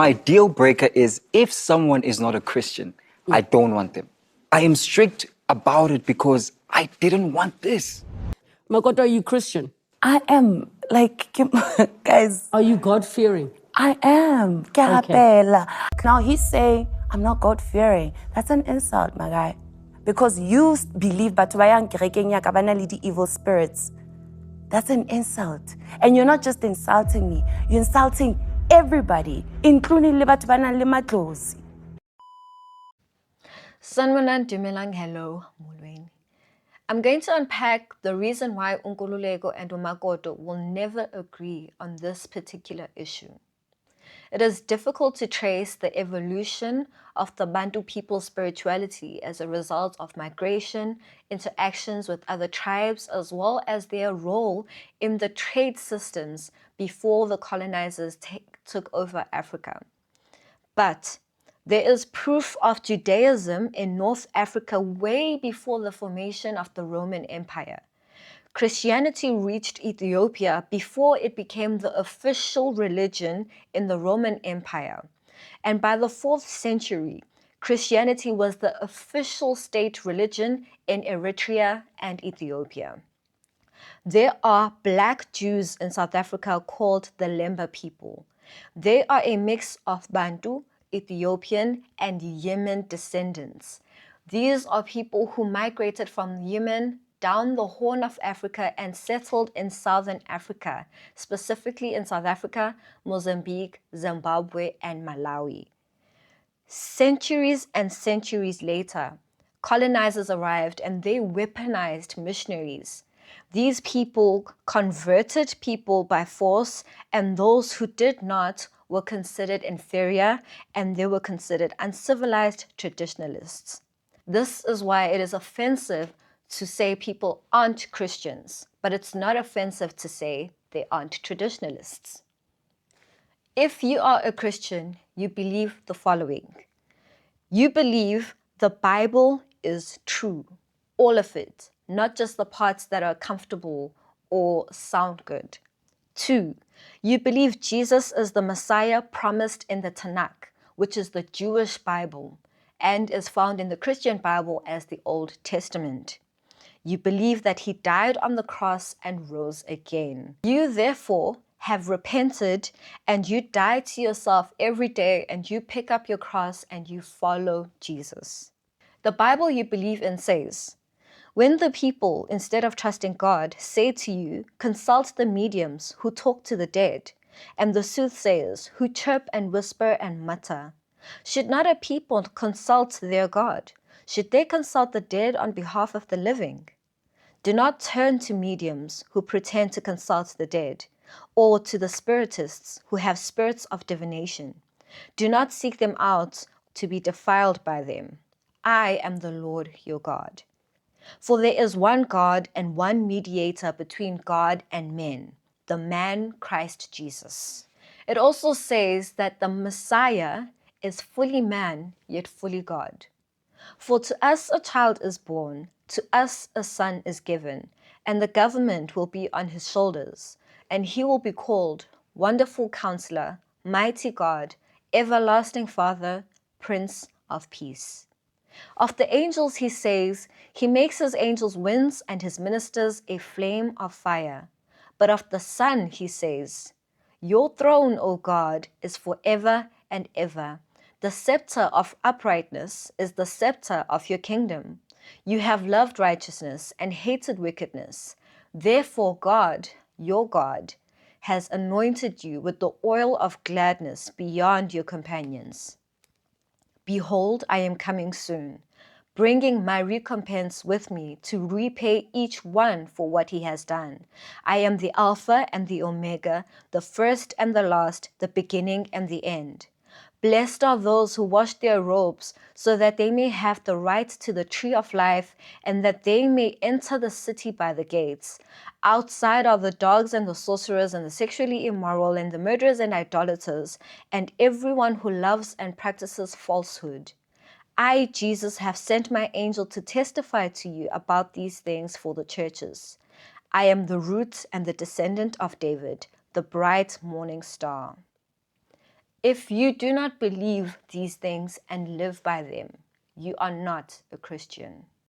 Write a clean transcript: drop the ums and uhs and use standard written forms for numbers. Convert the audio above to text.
My deal breaker is if someone is not a Christian, I don't want them. I am strict about it because I didn't want this. Makoto, are you Christian? I am, like, guys, Are you God-fearing? I am. Ke Okay. rapela. Now he's saying, I'm not God-fearing. That's an insult, my guy. Because you believe batho ba yang kerekeng ya ka bana le evil spirits. That's an insult. And you're not just insulting me, you're insulting everybody, including le batho ba nang le matlosi. Sanwanan Dumelang, hello, molweni. I'm going to unpack the reason why Nkululeko and Makoto will never agree on this particular issue. It is difficult to trace the evolution of the Bantu people's spirituality as a result of migration, interactions with other tribes, as well as their role in the trade systems before the colonizers took over Africa. But there is proof of Judaism in North Africa way before the formation of the Roman Empire. Christianity reached Ethiopia before it became the official religion in the Roman Empire. And by the 4th century, Christianity was the official state religion in Eritrea and Ethiopia. There are black Jews in South Africa called the Lemba people. They are a mix of Bantu, Ethiopian, and Yemen descendants. These are people who migrated from Yemen down the Horn of Africa and settled in Southern Africa, specifically in South Africa, Mozambique, Zimbabwe, and Malawi. Centuries and centuries later, colonizers arrived and they weaponized missionaries. These people converted people by force, and those who did not were considered inferior and they were considered uncivilized traditionalists. This is why it is offensive to say people aren't Christians, but it's not offensive to say they aren't traditionalists. If you are a Christian, you believe the following. You believe the Bible is true, all of it, not just the parts that are comfortable or sound good. 2, you believe Jesus is the Messiah promised in the Tanakh, which is the Jewish Bible, and is found in the Christian Bible as the Old Testament. You believe that he died on the cross and rose again. You therefore have repented and you die to yourself every day and you pick up your cross and you follow Jesus. The Bible you believe in says, when the people, instead of trusting God, say to you, consult the mediums who talk to the dead, and the soothsayers who chirp and whisper and mutter, should not a people consult their God? Should they consult the dead on behalf of the living? Do not turn to mediums who pretend to consult the dead, or to the spiritists who have spirits of divination. Do not seek them out to be defiled by them. I am the Lord your God. For there is one God and one mediator between God and men, the man Christ Jesus. It also says that the Messiah is fully man, yet fully God. For to us a child is born, to us a son is given, and the government will be on his shoulders, and he will be called Wonderful Counselor, Mighty God, Everlasting Father, Prince of Peace. Of the angels he says, he makes his angels winds and his ministers a flame of fire. But of the Son he says, your throne, O God, is forever and ever. The scepter of uprightness is the scepter of your kingdom. You have loved righteousness and hated wickedness. Therefore God, your God, has anointed you with the oil of gladness beyond your companions. Behold, I am coming soon, bringing my recompense with me to repay each one for what he has done. I am the Alpha and the Omega, the first and the last, the beginning and the end. Blessed are those who wash their robes, so that they may have the right to the tree of life, and that they may enter the city by the gates. Outside are the dogs and the sorcerers and the sexually immoral and the murderers and idolaters, and everyone who loves and practices falsehood. I, Jesus, have sent my angel to testify to you about these things for the churches. I am the root and the descendant of David, the bright morning star. If you do not believe these things and live by them, you are not a Christian.